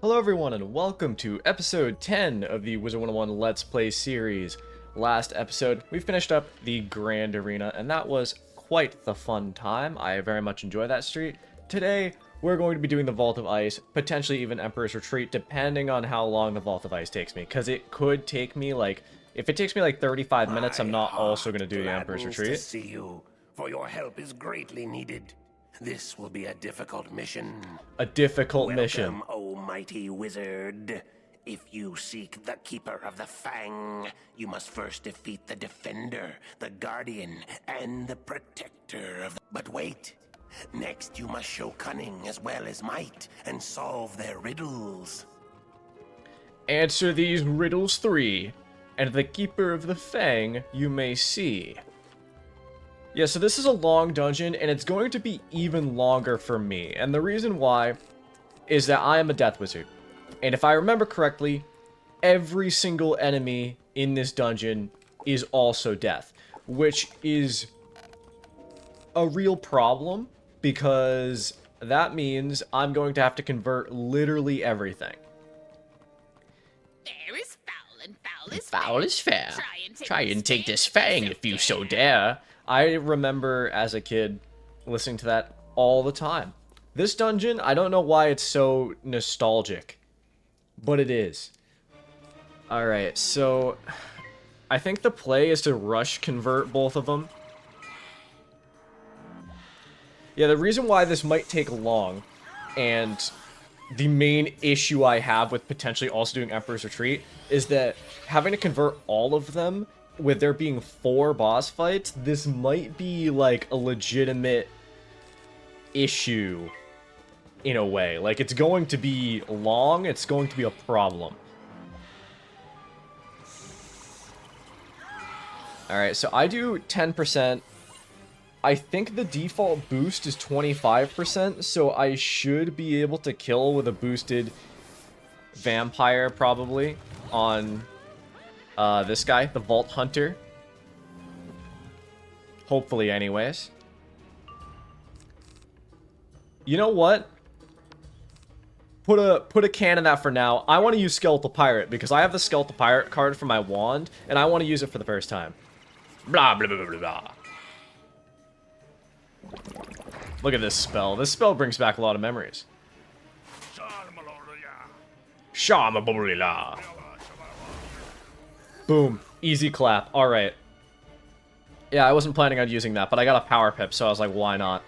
Hello everyone and welcome to episode 10 of the Wizard101 Let's Play series. Last episode, we finished up the Grand Arena and that was quite the fun time. I very much enjoy that street. Today, we're going to be doing the Vault of Ice, potentially even Emperor's Retreat, depending on how long the Vault of Ice takes me. Because it could take me if it takes me like 35 minutes, I'm not also going to do the Emperor's Retreat. To see you, for your help is greatly needed. This will be a difficult mission. A difficult mission. Welcome, O mighty wizard. If you seek the Keeper of the Fang, you must first defeat the Defender, the Guardian, and the Protector of the... But wait! Next you must show cunning as well as might, and solve their riddles. Answer these riddles 3, and the Keeper of the Fang you may see. Yeah, so this is a long dungeon, and it's going to be even longer for me. And the reason why is that I am a death wizard. And if I remember correctly, every single enemy in this dungeon is also death. Which is a real problem, because that means I'm going to have to convert literally everything. Fair is foul, and foul is Foul is fair. Try and take this fang if you so dare. I remember as a kid listening to that all the time. This dungeon, I don't know why it's so nostalgic, but it is. Alright, so I think the play is to rush convert both of them. Yeah, the reason why this might take long, and the main issue I have with potentially also doing Emperor's Retreat, is that having to convert all of them, with there being 4 boss fights, this might be like a legitimate issue in a way. Like, it's going to be long, it's going to be a problem. Alright, so I do 10%. I think the default boost is 25%, so I should be able to kill with a boosted vampire, probably, on this guy, the Vault Hunter. Hopefully, anyways. You know what? Put a can in that for now. I want to use Skeletal Pirate, because I have the Skeletal Pirate card for my wand, and I want to use it for the first time. Blah, blah, blah, blah, blah. Look at this spell. This spell brings back a lot of memories. Shamabolila. Boom. Easy clap. Alright. Yeah, I wasn't planning on using that, but I got a power pip, so I was like, why not?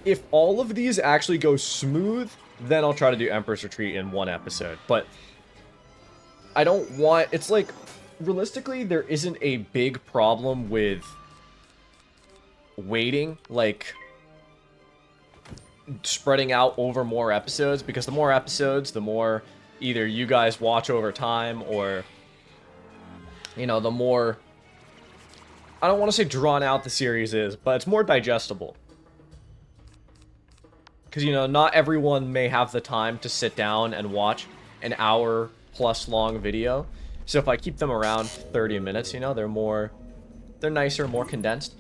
If all of these actually go smooth, then I'll try to do Emperor's Retreat in one episode. But I don't want... It's like, realistically, there isn't a big problem with waiting, like, spreading out over more episodes, because the more episodes, the more either you guys watch over time, or, you know, the more, I don't want to say drawn out the series is, but it's more digestible. Because, you know, not everyone may have the time to sit down and watch an hour plus long video. So if I keep them around 30 minutes, you know, they're nicer, more condensed.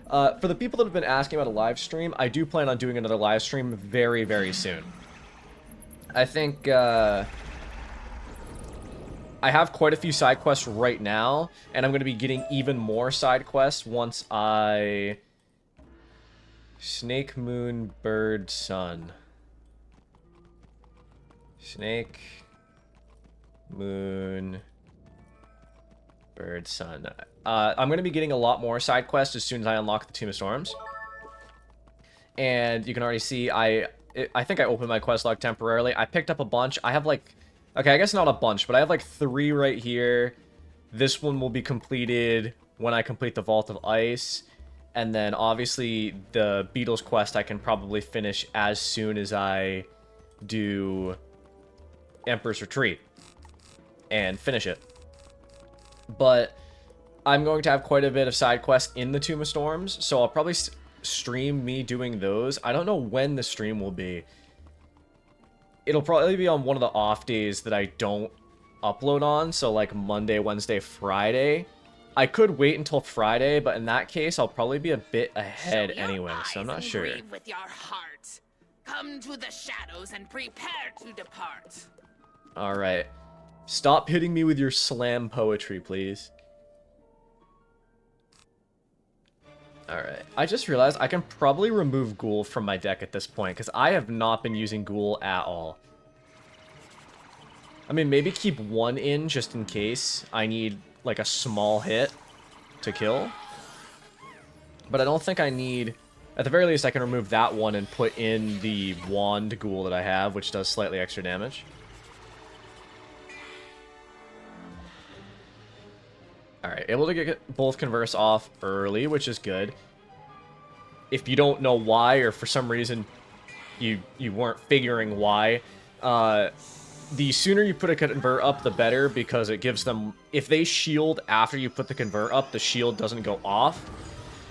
For the people that have been asking about a live stream, I do plan on doing another live stream very, very soon. I think, I have quite a few side quests right now, and I'm going to be getting even more side quests once I... Snake, Moon, Bird, Sun. Snake, Moon, Bird, Sun. I'm going to be getting a lot more side quests as soon as I unlock the Tomb of Storms. And you can already see, I think I opened my quest log temporarily. I picked up a bunch. I have like... Okay, I guess not a bunch, but I have like 3 right here. This one will be completed when I complete the Vault of Ice. And then, obviously, the Beatles quest I can probably finish as soon as I do Emperor's Retreat. And finish it. But I'm going to have quite a bit of side quests in the Tomb of Storms, so I'll probably stream me doing those. I don't know when the stream will be. It'll probably be on one of the off days that I don't upload on, so like Monday, Wednesday, Friday. I could wait until Friday, but in that case, I'll probably be a bit ahead anyway, so I'm not sure. With your heart. Come to the shadows and prepare to depart. Alright. Stop hitting me with your slam poetry, please. Alright. I just realized I can probably remove Ghoul from my deck at this point, because I have not been using Ghoul at all. I mean, maybe keep one in just in case I need, like, a small hit to kill. But I don't think I need... At the very least, I can remove that one and put in the Wand Ghoul that I have, which does slightly extra damage. Alright, able to get both Converse off early, which is good. If you don't know why, or for some reason you weren't figuring why, the sooner you put a Convert up, the better, because it gives them... If they shield after you put the Convert up, the shield doesn't go off,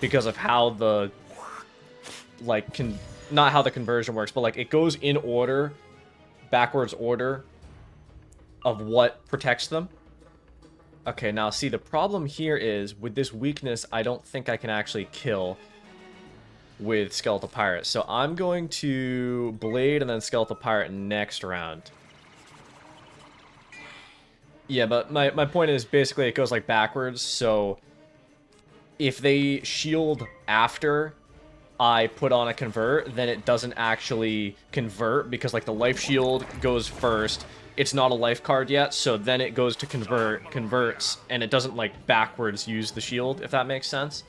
because of how the... Like, not how the conversion works, but, like, it goes in order, backwards order, of what protects them. Okay, now, see, the problem here is, with this weakness, I don't think I can actually kill with Skeletal Pirate. So I'm going to Blade and then Skeletal Pirate next round. Yeah, but my point is, basically, it goes, like, backwards, so if they shield after I put on a Convert, then it doesn't actually convert, because, like, the Life Shield goes first. It's not a life card yet, so then it goes to converts, and it doesn't, like, backwards use the shield, if that makes sense.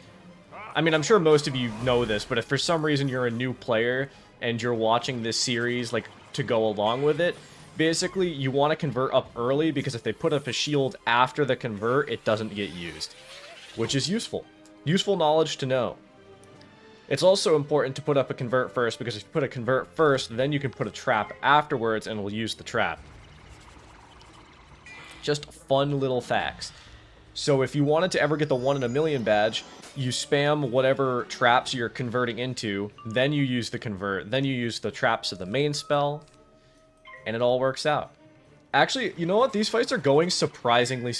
I mean, I'm sure most of you know this, but if for some reason you're a new player and you're watching this series, like, to go along with it, basically, you want to convert up early, because if they put up a shield after the convert, it doesn't get used. Which is useful. Useful knowledge to know. It's also important to put up a convert first, because if you put a convert first, then you can put a trap afterwards, and we'll use the trap. Just fun little facts. So if you wanted to ever get the 1 in a million badge, you spam whatever traps you're converting into, then you use the convert, then you use the traps of the main spell, and it all works out. Actually, you know what? These fights are going surprisingly...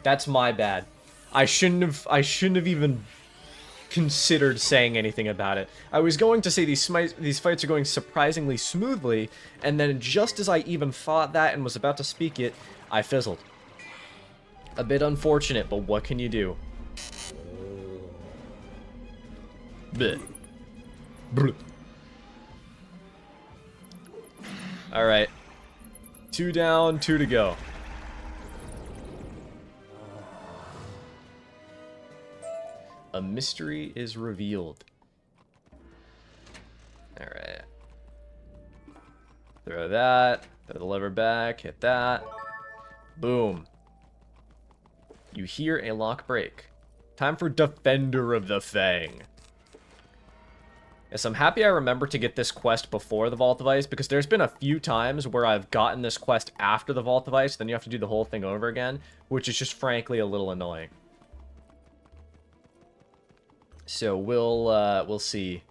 That's my bad. I shouldn't have even considered saying anything about it. I was going to say these fights are going surprisingly smoothly, and then just as I even thought that and was about to speak it, I fizzled. A bit unfortunate, but what can you do? Blech. Blech. Alright. 2 down, 2 to go. A mystery is revealed. Alright. Throw that. Throw the lever back. Hit that. Boom. You hear a lock break. Time for Defender of the Fang. Yes, I'm happy I remembered to get this quest before the Vault of Ice, because there's been a few times where I've gotten this quest after the Vault of Ice, then you have to do the whole thing over again, which is just frankly a little annoying. So we'll see.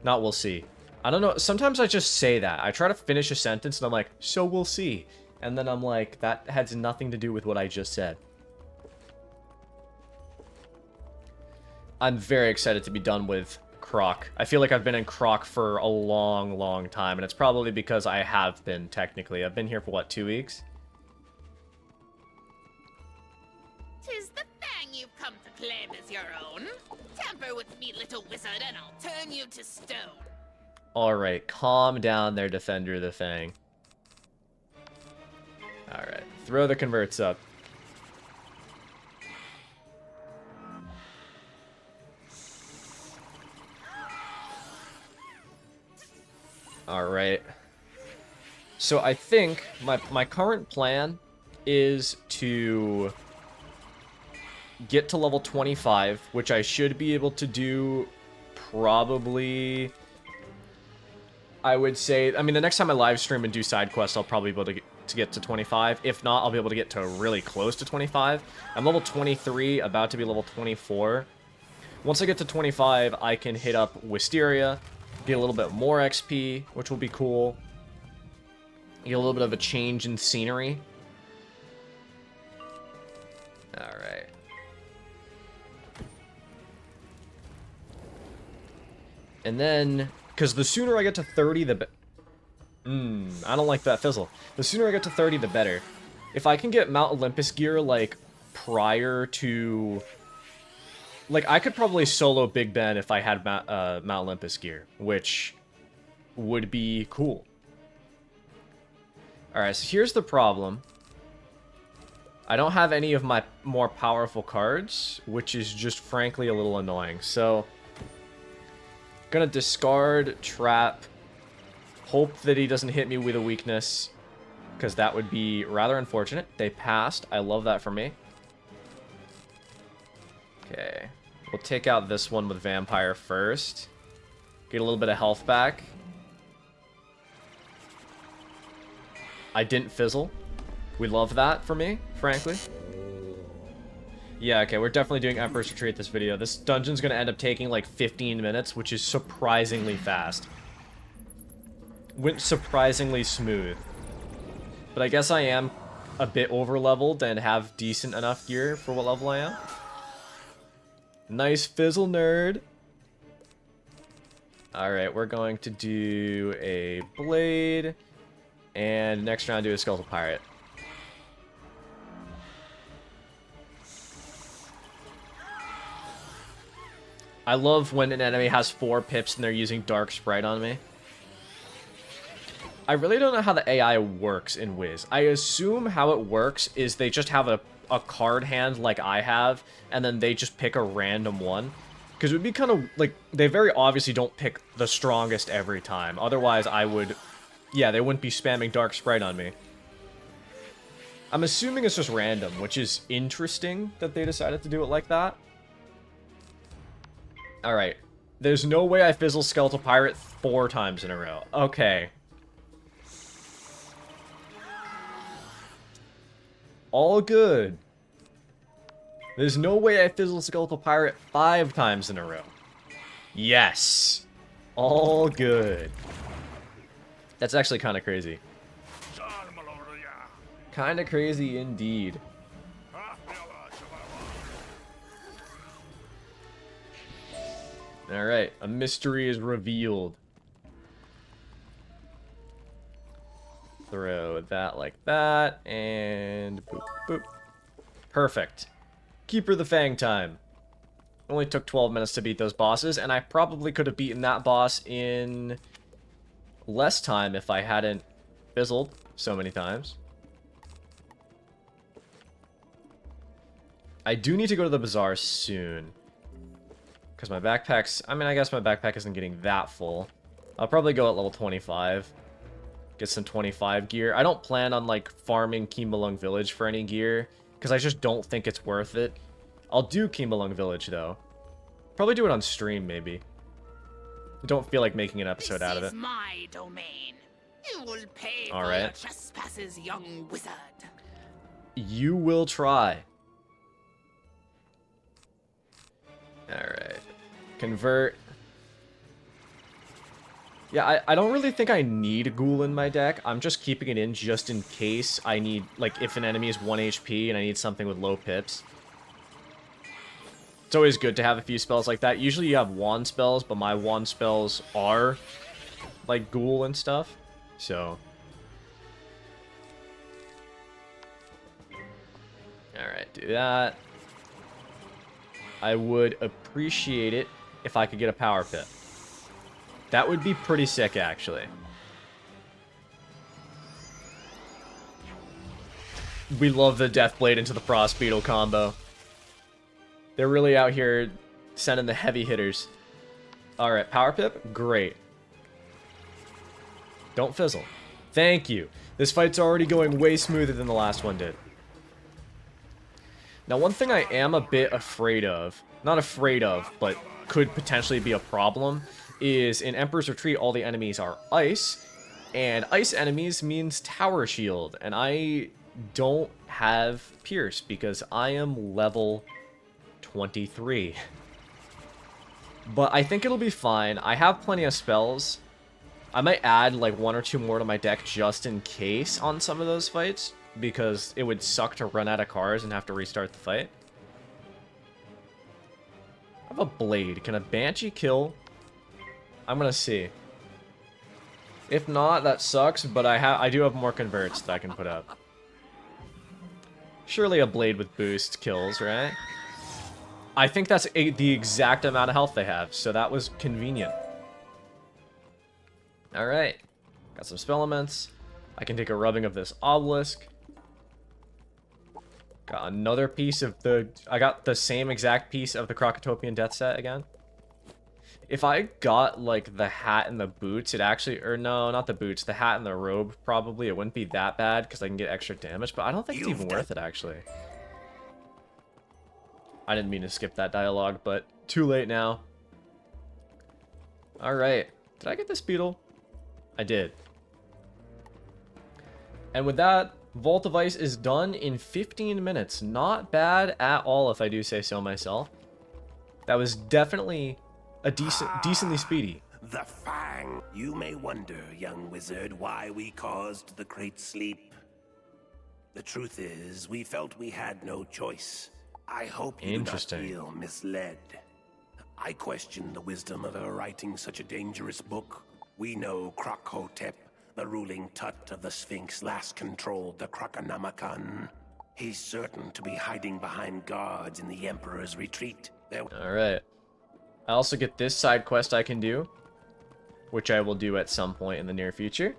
Not we'll see. I don't know. Sometimes I just say that. I try to finish a sentence and I'm like, so we'll see. And then I'm like, that has nothing to do with what I just said. I'm very excited to be done with Croc. I feel like I've been in Croc for a long, long time. And it's probably because I have been, technically. I've been here for, what, 2 weeks? 'Tis the Fang you've come to claim as your own. Tamper with me, little wizard, and I'll turn you to stone. Alright, calm down there, Defender of the Fang. Alright, throw the converts up. Alright. So I think my current plan is to get to level 25, which I should be able to do probably... I would say... I mean, the next time I live stream and do side quests, I'll probably be able to get to 25. If not, I'll be able to get to really close to 25. I'm level 23, about to be level 24. Once I get to 25, I can hit up Wisteria, get a little bit more XP, which will be cool. Get a little bit of a change in scenery. Alright. And then, because the sooner I get to 30, the better. I don't like that fizzle. The sooner I get to 30, the better. If I can get Mount Olympus gear, like, prior to... Like, I could probably solo Big Ben if I had Mount Olympus gear, which would be cool. Alright, so here's the problem. I don't have any of my more powerful cards, which is just frankly a little annoying. So, gonna discard Trap. Hope that he doesn't hit me with a weakness, because that would be rather unfortunate. They passed. I love that for me. Okay. We'll take out this one with Vampire first. Get a little bit of health back. I didn't fizzle. We love that for me, frankly. Yeah, okay, we're definitely doing Emperor's Retreat this video. This dungeon's gonna end up taking like 15 minutes, which is surprisingly fast. Went surprisingly smooth. But I guess I am a bit over-leveled and have decent enough gear for what level I am. Nice fizzle, nerd. Alright, we're going to do a Blade. And next round, do a Skeletal Pirate. I love when an enemy has 4 pips and they're using Dark Sprite on me. I really don't know how the AI works in Wiz. I assume how it works is they just have a card hand like I have, and then they just pick a random one. Because it would be kind of, like, they very obviously don't pick the strongest every time. Otherwise, I would... Yeah, they wouldn't be spamming Dark Sprite on me. I'm assuming it's just random, which is interesting that they decided to do it like that. Alright. There's no way I fizzle Skeletal Pirate 4 times in a row. Okay. All good. There's no way I fizzle Skeletal Pirate 5 times in a row. Yes. All good. That's actually kind of crazy. Kind of crazy indeed. Alright, a mystery is revealed. Throw that like that, and boop, boop. Perfect. Keeper the Fang time. Only took 12 minutes to beat those bosses, and I probably could have beaten that boss in less time if I hadn't fizzled so many times. I do need to go to the bazaar soon. Because my backpack's... I mean, I guess my backpack isn't getting that full. I'll probably go at level 25. Get some 25 gear. I don't plan on, like, farming Kimbalung Village for any gear. Because I just don't think it's worth it. I'll do Kimbalung Village, though. Probably do it on stream, maybe. I don't feel like making an episode out of it. This is my domain. You will pay for Alright. your trespasses, young wizard. You will try. Alright. Convert. Yeah, I don't really think I need Ghoul in my deck. I'm just keeping it in just in case I need, like, if an enemy is 1 HP and I need something with low pips. It's always good to have a few spells like that. Usually you have wand spells, but my wand spells are, like, Ghoul and stuff. So. Alright, do that. I would appreciate it if I could get a power pit. That would be pretty sick, actually. We love the Deathblade into the Frost Beetle combo. They're really out here sending the heavy hitters. Alright, power pip? Great. Don't fizzle. Thank you. This fight's already going way smoother than the last one did. Now, one thing I am a bit afraid of, not afraid of, but could potentially be a problem, is in Emperor's Retreat, all the enemies are ice, and ice enemies means tower shield, and I don't have Pierce because I am level 23. But I think it'll be fine. I have plenty of spells. I might add like 1 or 2 more to my deck just in case on some of those fights, because it would suck to run out of cards and have to restart the fight. I have a Blade. Can a Banshee kill I'm gonna see. If not, that sucks, but I do have more converts that I can put up. Surely a blade with boost kills, right? I think that's the exact amount of health they have, so that was convenient. Alright. Got some spell elements. I can take a rubbing of this obelisk. Got another piece of the... I got the same exact piece of the Crocotopian Death Set again. If I got, like, the hat and the boots, it actually... Or no, not the boots. The hat and the robe, probably. It wouldn't be that bad, because I can get extra damage. But I don't think it's even worth it, actually. I didn't mean to skip that dialogue, but too late now. Alright. Did I get this beetle? I did. And with that, Vault of Ice is done in 15 minutes. Not bad at all, if I do say so myself. That was definitely a decently speedy. The Fang. You may wonder, young wizard, why we caused the great sleep. The truth is, we felt we had no choice. I hope you do not feel misled. I question the wisdom of her writing such a dangerous book. We know Crocohotep, the ruling Tut of the Sphinx, last controlled the Croconomicon. He's certain to be hiding behind guards in the Emperor's retreat. Alright. I also get this side quest I can do, which I will do at some point in the near future.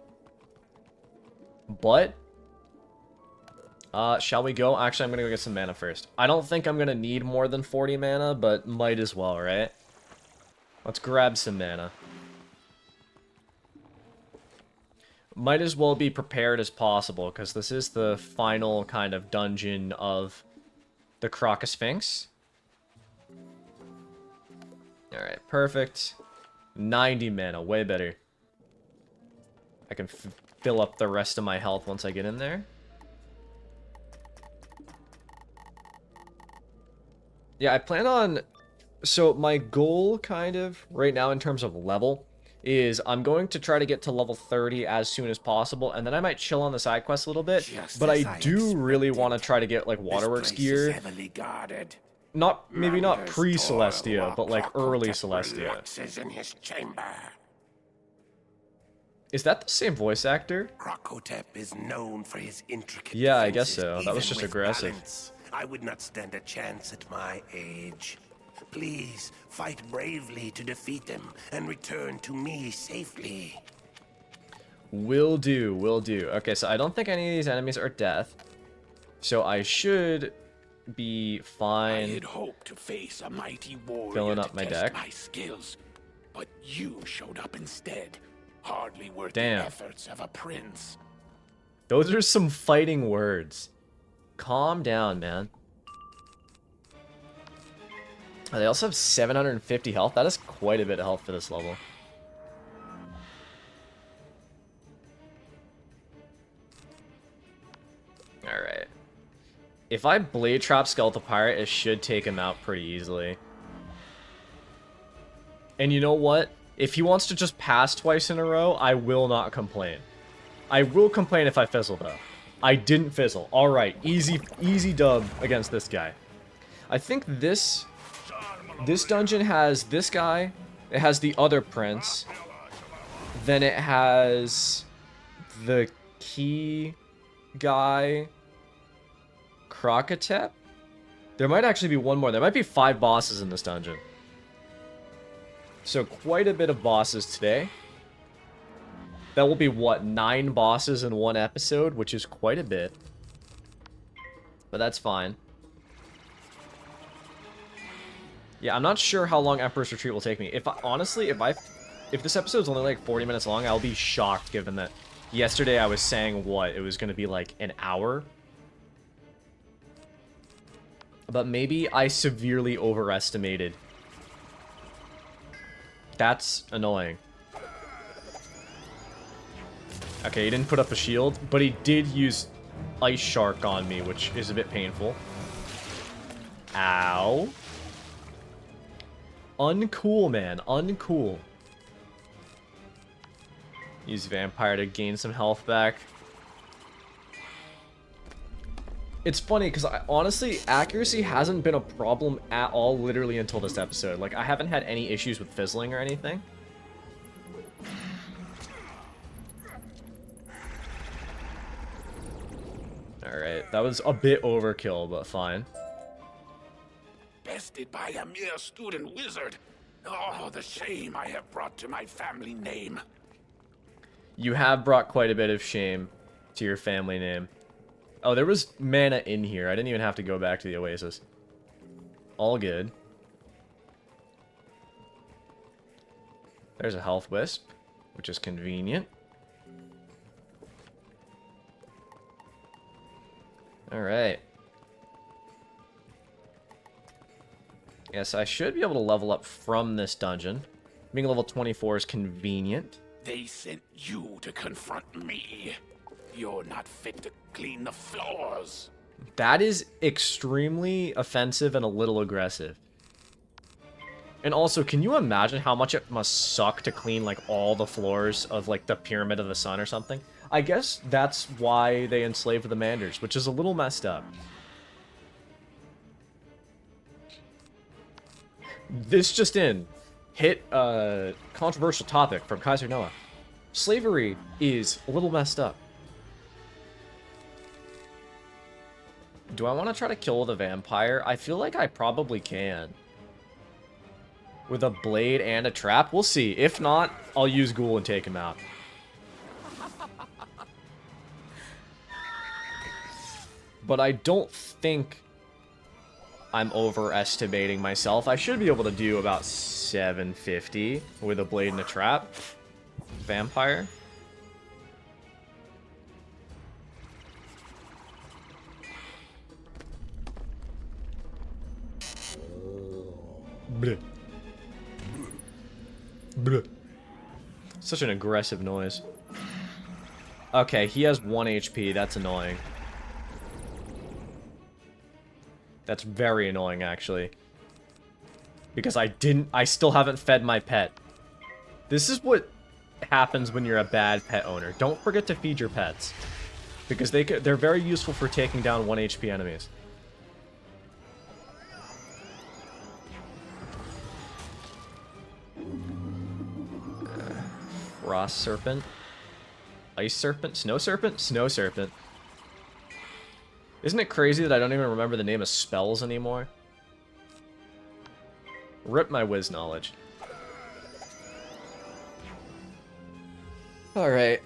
But, shall we go? Actually, I'm going to go get some mana first. I don't think I'm going to need more than 40 mana, but might as well, right? Let's grab some mana. Might as well be prepared as possible, because this is the final kind of dungeon of the Crocosphinx. Alright, perfect. 90 mana, way better. I can fill up the rest of my health once I get in there. Yeah, I plan on... So, my goal, kind of, right now in terms of level, is I'm going to try to get to level 30 as soon as possible, and then I might chill on the side quest a little bit. But I do really want to try to get, like, Waterworks gear. Maybe not pre-Celestia, but, like, early Celestia. Is that the same voice actor? Crocohotep is known for his intricate Yeah, I guess so. That was just with aggressive. balance. I would not stand a chance at my age. Please, fight bravely to defeat them and return to me safely. Will do, will do. Okay, so I don't think any of these enemies are death. So I should be fine. I had hoped to face a mighty warrior filling up to my test deck. my skills, but you showed up instead. Hardly worth Damn. the efforts of a prince. Those are some fighting words. Calm down, man. Oh, they also have 750 health. That is quite a bit of health for this level. Alright. If I Blade Trap Skeletal Pirate, it should take him out pretty easily. And you know what? If he wants to just pass twice in a row, I will not complain. I will complain if I fizzle, though. I didn't fizzle. Alright, easy dub against this guy. I think this dungeon has this guy. It has the other prince. Then it has the key guy, Crocohotep. There might actually be one more. There might be 5 bosses in this dungeon. So quite a bit of bosses today. That will be, what, 9 bosses in one episode, which is quite a bit. But that's fine. Yeah, I'm not sure how long Emperor's Retreat will take me. Honestly, if this episode's only like 40 minutes long, I'll be shocked, given that yesterday I was saying, what, it was going to be like an hour? But maybe I severely overestimated. That's annoying. Okay, he didn't put up a shield, but he did use Ice Shark on me, which is a bit painful. Ow. Uncool, man. Uncool. Use Vampire to gain some health back. It's funny, because honestly, accuracy hasn't been a problem at all, literally, until this episode. Like, I haven't had any issues with fizzling or anything. Alright, that was a bit overkill, but fine. Bested by a mere student wizard. Oh, the shame I have brought to my family name. You have brought quite a bit of shame to your family name. Oh, there was mana in here. I didn't even have to go back to the oasis. All good. There's a health wisp, which is convenient. Alright. Yes, I should be able to level up from this dungeon. Being level 24 is convenient. They sent you to confront me. You're not fit to clean the floors. That is extremely offensive and a little aggressive. And also, can you imagine how much it must suck to clean, like, all the floors of, like, the Pyramid of the Sun or something? I guess that's why they enslaved the Manders, which is a little messed up. This just in. Hit a controversial topic from Kaiser Noah. Slavery is a little messed up. Do I want to try to kill the vampire? I feel like I probably can. With a blade and a trap? We'll see. If not, I'll use Ghoul and take him out. But I don't think I'm overestimating myself. I should be able to do about 750 with a blade and a trap. Vampire. Bleh. Bleh. Such an aggressive noise. Okay, he has 1 HP. That's annoying. That's very annoying, actually. Because I still haven't fed my pet. This is what happens when you're a bad pet owner. Don't forget to feed your pets. Because they're very useful for taking down 1 HP enemies. Frost Serpent. Ice Serpent? Snow Serpent? Snow Serpent. Isn't it crazy that I don't even remember the name of spells anymore? Rip my whiz knowledge. Alright.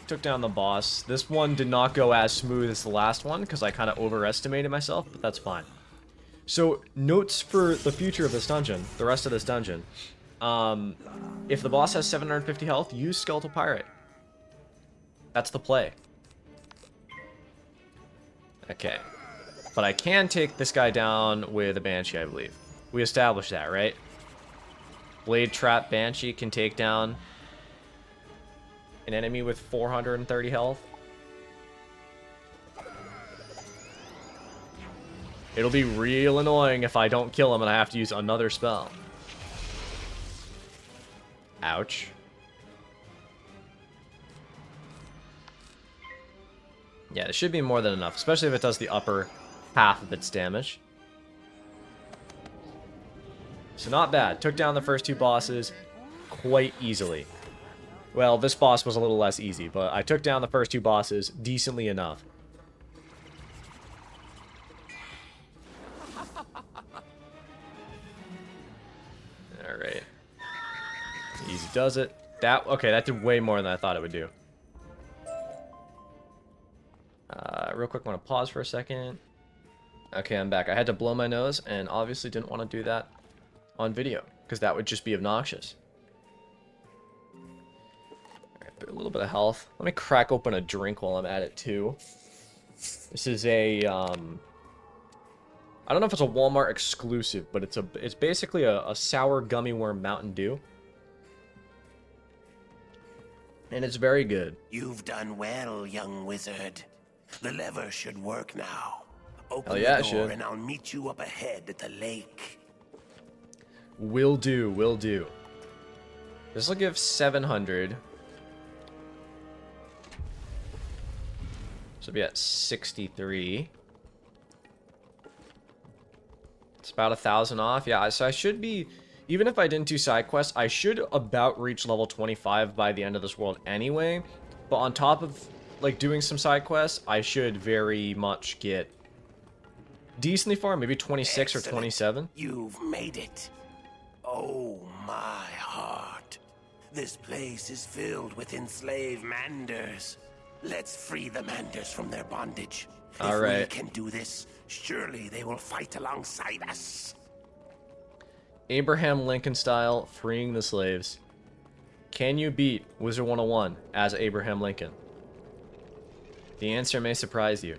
Took down the boss. This one did not go as smooth as the last one, because I kind of overestimated myself, but that's fine. So, notes for the future of this dungeon, the rest of this dungeon. If the boss has 750 health, use Skeletal Pirate. That's the play. Okay. But I can take this guy down with a Banshee, I believe. We established that, right? Blade Trap Banshee can take down an enemy with 430 health. It'll be real annoying if I don't kill him and I have to use another spell. Ouch. Yeah, it should be more than enough, especially if it does the upper half of its damage. So not bad. Took down the first 2 bosses quite easily. Well, this boss was a little less easy, but I took down the first 2 bosses decently enough. Alright. Easy does it. Okay, that did way more than I thought it would do. Real quick, I want to pause for a second. Okay, I'm back. I had to blow my nose, and obviously didn't want to do that on video, because that would just be obnoxious. Alright, a little bit of health. Let me crack open a drink while I'm at it, too. This is a, I don't know if it's a Walmart exclusive, but it's basically a sour gummy worm Mountain Dew. And it's very good. You've done well, young wizard. The lever should work now. Open Hell yeah, the it door should. and I'll meet you up ahead at the lake. Will do, will do. This will give 700. So be at 63. It's about 1,000 off. Yeah, so I should be, even if I didn't do side quests, I should about reach level 25 by the end of this world anyway. But on top of like, doing some side quests, I should very much get decently far, maybe 26 or Excellent. 27. You've made it. Oh, my heart. This place is filled with enslaved Manders. Let's free the Manders from their bondage. All If we right. can do this, surely they will fight alongside us. Abraham Lincoln style, freeing the slaves. Can you beat Wizard101 as Abraham Lincoln? The answer may surprise you.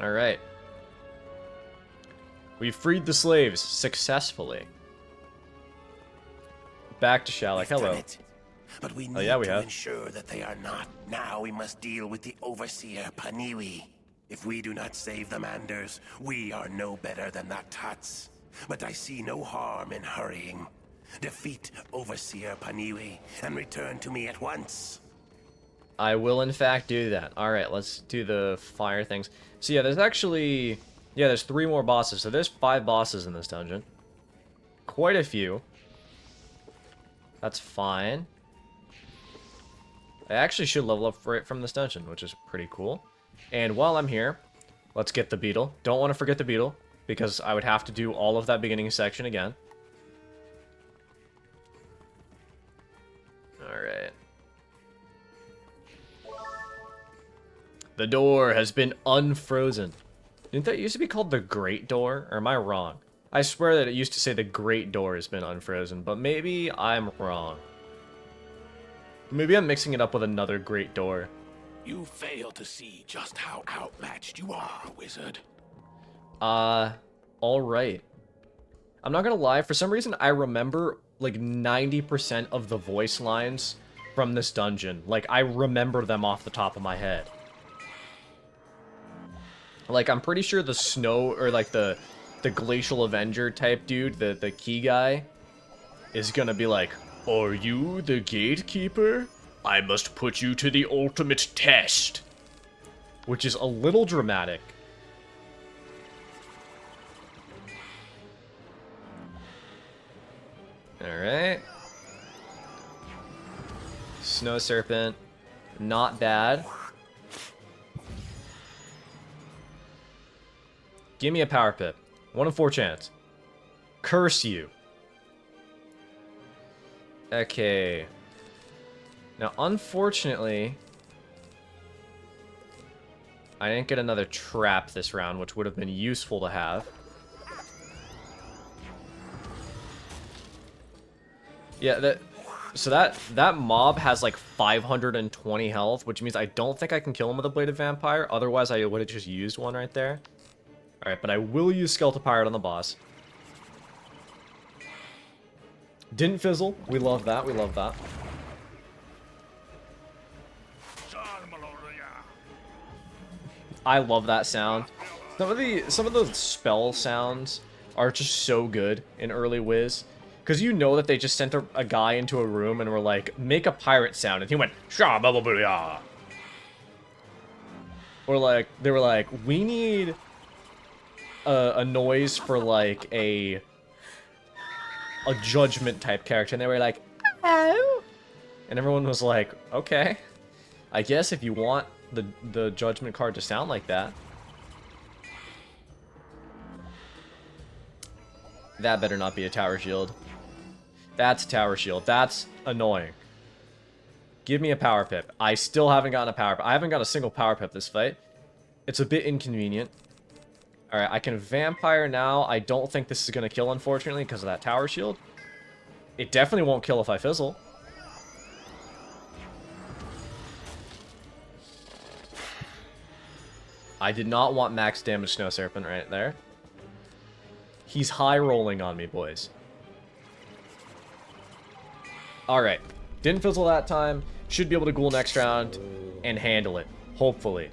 Alright. We freed the slaves successfully. Back to Shalak. We've done Hello. it. But we need yeah, we to have. ensure that they are not. Now we must deal with the Overseer Paniwi. If we do not save the Manders, we are no better than the Tuts. But I see no harm in hurrying. Defeat Overseer Paniwi and return to me at once. I will in fact do that. Alright, let's do the fire things. So yeah, there's actually... Yeah, there's 3 more bosses. So there's 5 bosses in this dungeon. Quite a few. That's fine. I actually should level up right from this dungeon, which is pretty cool. And while I'm here, let's get the beetle. Don't want to forget the beetle, because I would have to do all of that beginning section again. Alright. The door has been unfrozen. Didn't that used to be called the Great Door? Or am I wrong? I swear that it used to say the Great Door has been unfrozen, but maybe I'm wrong. Maybe I'm mixing it up with another Great Door. You fail to see just how outmatched you are, wizard. Alright. I'm not gonna lie, for some reason I remember like 90% of the voice lines from this dungeon. Like, I remember them off the top of my head. Like, I'm pretty sure the snow, or like the Glacial Avenger type dude, the key guy, is gonna be like, "Are you the gatekeeper? I must put you to the ultimate test." Which is a little dramatic. Alright. Snow Serpent. Not bad. Give me a power pip. 1 in 4 chance. Curse you. Okay. Now, unfortunately, I didn't get another trap this round, which would have been useful to have. Yeah, that mob has like 520 health, which means I don't think I can kill him with a Bladed Vampire. Otherwise, I would have just used one right there. Alright, but I will use Skeletal Pirate on the boss. Didn't fizzle. We love that. We love that. I love that sound. Some of the spell sounds are just so good in early Wiz. Because you know that they just sent a guy into a room and were like, make a pirate sound. And he went, "Sha blah blah blah." Or like, they were like, we need a noise for like a judgment type character. And they were like, "Oh." And everyone was like, okay. I guess if you want the judgment card to sound like that. That better not be a tower shield. That's a tower shield. That's annoying. Give me a power pip. I still haven't gotten a power pip. I haven't got a single power pip this fight. It's a bit inconvenient. Alright, I can vampire now. I don't think this is going to kill, unfortunately, because of that tower shield. It definitely won't kill if I fizzle. I did not want max damage Snow Serpent right there. He's high rolling on me, boys. Alright. Didn't fizzle that time. Should be able to ghoul next round and handle it. Hopefully.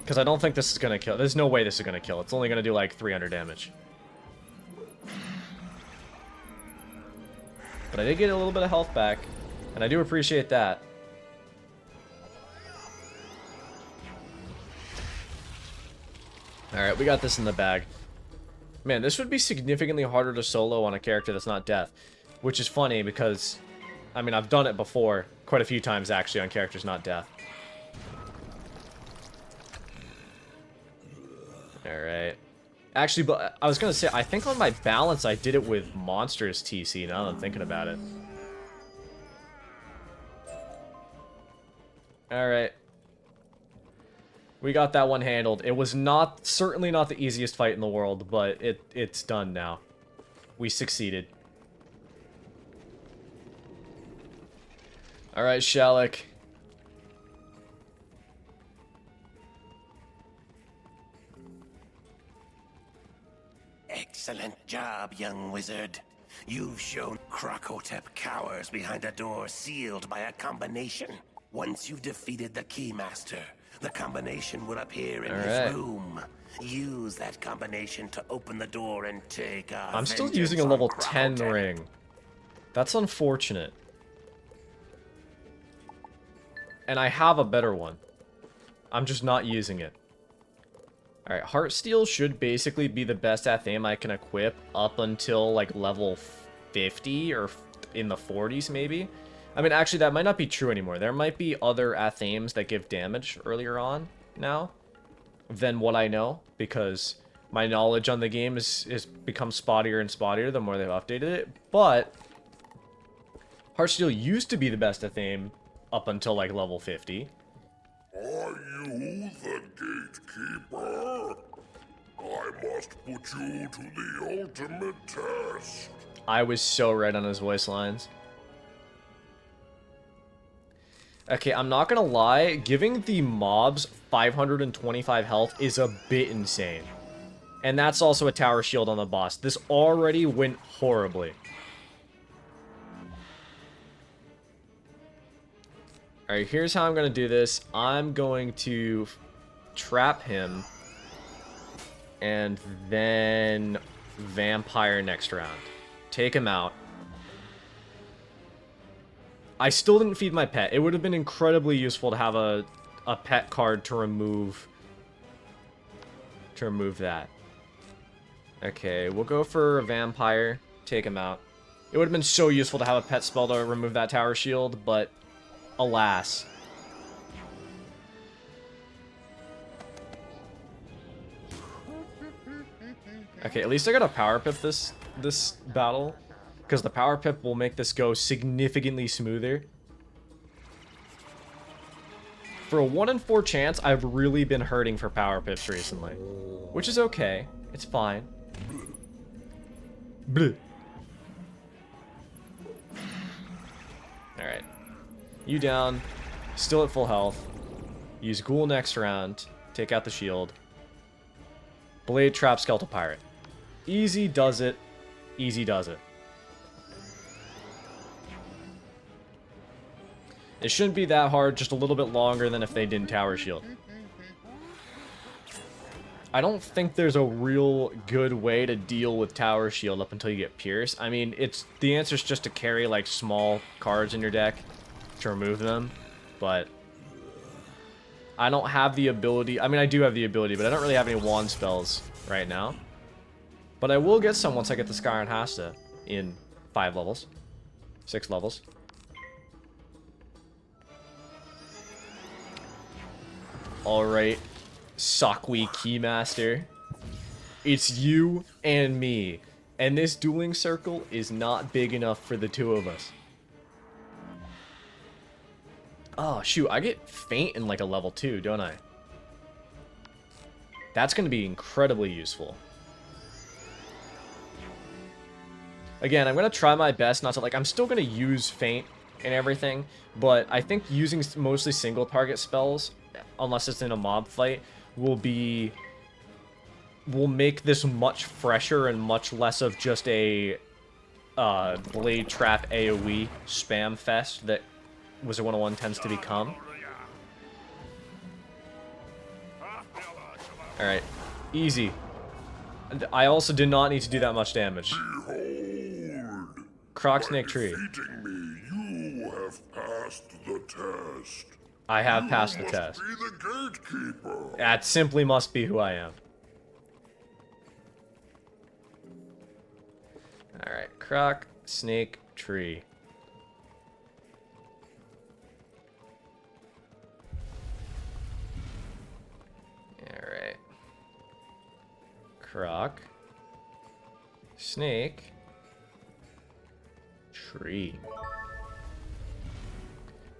Because I don't think this is going to kill. There's no way this is going to kill. It's only going to do like 300 damage. But I did get a little bit of health back. And I do appreciate that. Alright, we got this in the bag. Man, this would be significantly harder to solo on a character that's not death. Which is funny because I mean, I've done it before. Quite a few times, actually, on characters, not death. Alright. Actually, but I was gonna say, I think on my balance, I did it with monsters TC, now that I'm thinking about it. Alright. We got that one handled. It was certainly not the easiest fight in the world, but it's done now. We succeeded. Alright, Shalek. Excellent job, young wizard. You've shown Krokotep cowers behind a door sealed by a combination. Once you've defeated the Keymaster, the combination will appear in his room. Use that combination to open the door and take I'm still using a level 10 ring. That's unfortunate. And I have a better one. I'm just not using it. Alright, Heartsteel should basically be the best Athame I can equip up until, like, level 50 or in the 40s, maybe. I mean, actually, that might not be true anymore. There might be other Athames that give damage earlier on now than what I know, because my knowledge on the game is become spottier and spottier the more they've updated it. But Heartsteel used to be the best Athame up until, like, level 50. Are you the gatekeeper? I must put you to the ultimate test. I was so right on his voice lines. Okay, I'm not gonna lie, giving the mobs 525 health is a bit insane. And that's also a tower shield on the boss. This already went horribly. Alright, here's how I'm going to do this. I'm going to trap him and then vampire next round. Take him out. I still didn't feed my pet. It would have been incredibly useful to have a pet card to remove that. Okay, we'll go for a vampire. Take him out. It would have been so useful to have a pet spell to remove that tower shield, but alas. Okay, at least I got a power pip this battle, because the power pip will make this go significantly smoother. For a 1 in 4 chance, I've really been hurting for power pips recently, which is okay. It's fine. Bleh. All right. You down, still at full health. Use Ghoul next round, take out the shield. Blade Trap Skeletal Pirate. Easy does it, easy does it. It shouldn't be that hard, just a little bit longer than if they didn't tower shield. I don't think there's a real good way to deal with tower shield up until you get Pierce. I mean, the answer's just to carry like small cards in your deck to remove them, but I don't have the ability. I mean, I do have the ability, but I don't really have any wand spells right now. But I will get some once I get the Skyron Hasta in 5 levels, 6 levels. Alright, Sakwi Keymaster. It's you and me, and this dueling circle is not big enough for the 2 of us. Oh, shoot, I get Faint in like a level 2, don't I? That's going to be incredibly useful. Again, I'm going to try my best not to, like, I'm still going to use Faint and everything, but I think using mostly single target spells, unless it's in a mob fight, will make this much fresher and much less of just a Blade Trap AoE spam fest that Wizard101 tends to become. Alright, easy. I also did not need to do that much damage. Behold, Croc Snake Tree. defeating me, you have passed the test. I have passed the You test. must be the gatekeeper. That simply must be who I am. Alright, Croc Snake Tree. Snake. Tree.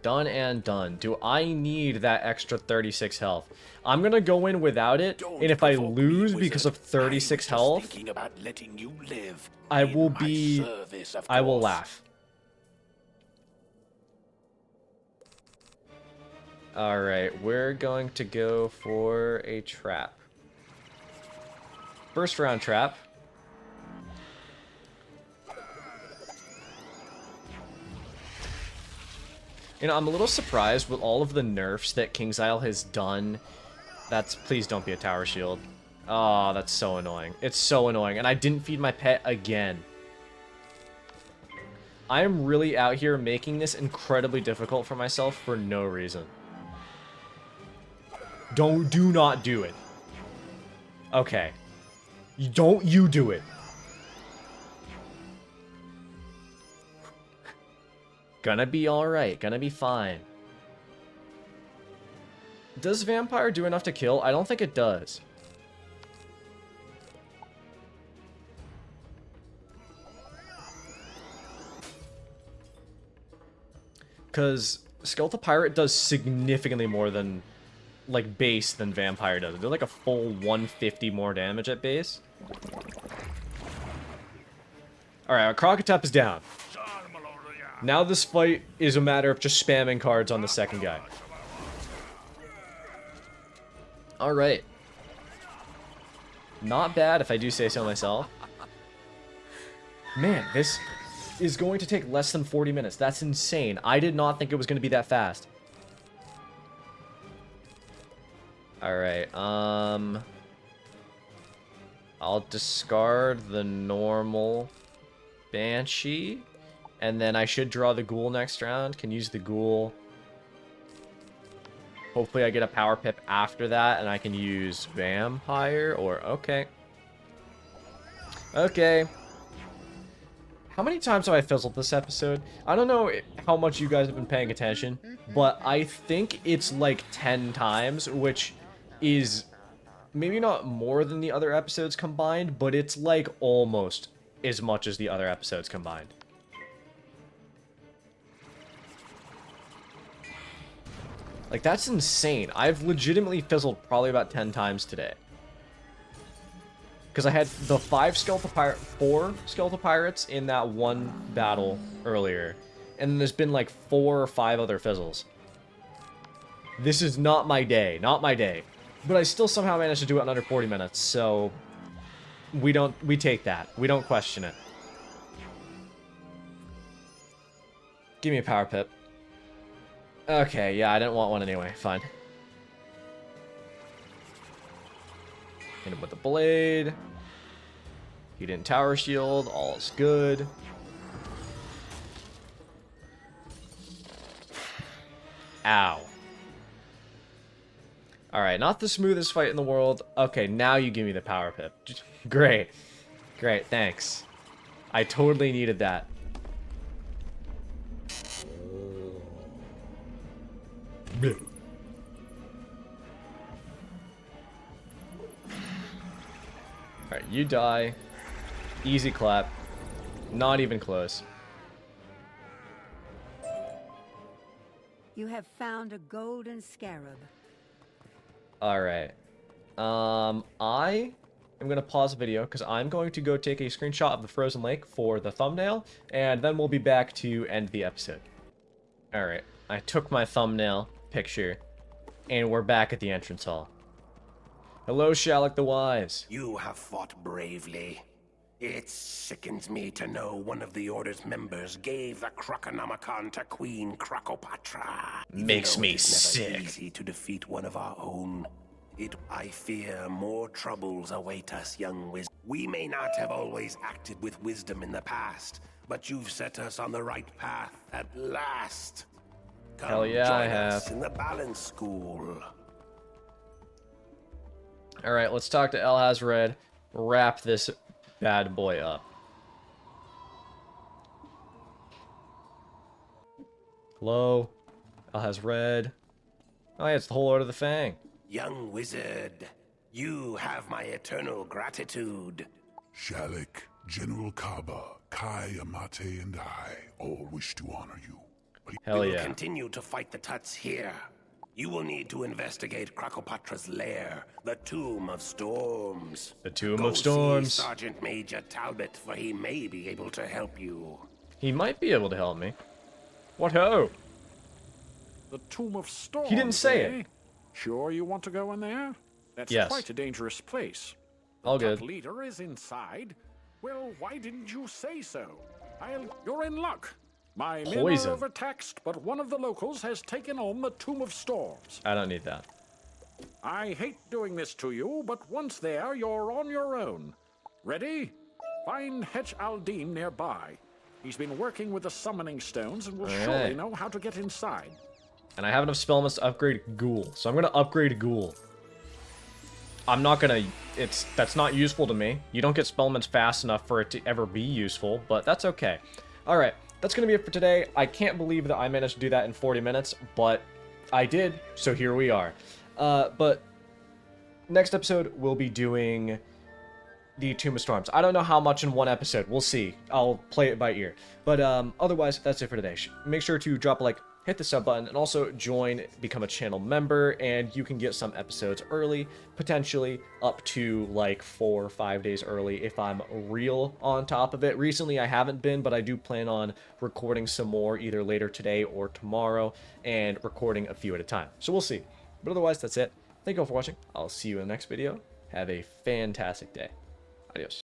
Done and done. Do I need that extra 36 health? I'm gonna go in without it, Don't and if I provoke me, lose wizard. because of I was 36 just health, thinking about letting you live I in will my be... service, of I will course. laugh. Alright, we're going to go for a trap. First round trap. You know, I'm a little surprised with all of the nerfs that King's Isle has done. That's... Please don't be a tower shield. Oh, that's so annoying. It's so annoying. And I didn't feed my pet again. I am really out here making this incredibly difficult for myself for no reason. Do not do it. Okay. Don't you do it. Gonna be alright. Gonna be fine. Does Vampire do enough to kill? I don't think it does. Because Skeletal Pirate does significantly more than, like, base than Vampire does. It does like a full 150 more damage at base. Alright, our Crocotep is down. Now this fight is a matter of just spamming cards on the second guy. Alright. Not bad, if I do say so myself. Man, this is going to take less than 40 minutes. That's insane. I did not think it was going to be that fast. Alright, I'll discard the normal Banshee. And then I should draw the Ghoul next round. Can use the Ghoul. Hopefully I get a Power Pip after that, and I can use Vampire, or... Okay. Okay. How many times have I fizzled this episode? I don't know how much you guys have been paying attention, but I think it's like 10 times, which is maybe not more than the other episodes combined, but it's like almost as much as the other episodes combined. Like, that's insane. I've legitimately fizzled probably about 10 times today. Because I had the 4 Skeletal Pirates in that one battle earlier. And then there's been like 4 or 5 other fizzles. This is not my day. Not my day. But I still somehow managed to do it in under 40 minutes. So we take that. We don't question it. Give me a Power Pip. Okay, yeah, I didn't want one anyway. Fine. Hit him with the blade. He didn't tower shield. All is good. Ow. Alright, not the smoothest fight in the world. Okay, now you give me the Power Pip. Great. Great, thanks. I totally needed that. Alright, you die. Easy clap. Not even close. You have found a golden scarab. Alright. I am going to pause the video because I'm going to go take a screenshot of the frozen lake for the thumbnail, and then we'll be back to end the episode. Alright, I took my thumbnail picture, and we're back at the entrance hall. Hello, Shalak the Wise. You have fought bravely. It sickens me to know one of the Order's members gave the Croconomicon to Queen Crocopatra. Makes me Even though it is never sick. Easy to defeat one of our own. I fear more troubles await us, young wizard. We may not have always acted with wisdom in the past, but you've set us on the right path at last. Come Hell yeah, I join us have. in the balance school. Alright, let's talk to Alhaz-Red. Wrap this bad boy up. Hello? Alhaz-Red. Oh yeah, it's the whole Order of the Fang. Young wizard, you have my eternal gratitude. Shalik, General Kaba, Kai Amate, and I all wish to honor you. Hell We will yeah. continue to fight the Tuts here. You will need to investigate Krakopatra's lair, the Tomb of Storms. The Tomb Go of Storms. See Sergeant Major Talbot, for he may be able to help you. He might be able to help me. What ho? The Tomb of Storms. He didn't say eh? it. Sure you want to go in there? That's Yes. quite a dangerous place. The All good. Tut leader is inside. Well, why didn't you say so? You're in luck. My men Poison. are overtaxed, but one of the locals has taken on the Tomb of Storms. I don't need that. I hate doing this to you, but once there, you're on your own. Ready? Find Hetch Aldin nearby. He's been working with the summoning stones and will surely Alright. know how to get inside. And I have enough spell elements to upgrade Ghoul. So I'm going to upgrade Ghoul. I'm not going to... That's not useful to me. You don't get spell elements fast enough for it to ever be useful, but that's okay. Alright, that's going to be it for today. I can't believe that I managed to do that in 40 minutes, but I did, so here we are. But next episode, we'll be doing the Tomb of Storms. I don't know how much in one episode. We'll see. I'll play it by ear. But otherwise, that's it for today. Make sure to drop a like, hit the sub button, and also join, become a channel member, and you can get some episodes early, potentially up to like 4 or 5 days early if I'm real on top of it. Recently, I haven't been, but I do plan on recording some more either later today or tomorrow, and recording a few at a time. So we'll see. But otherwise, that's it. Thank you all for watching. I'll see you in the next video. Have a fantastic day. Adios.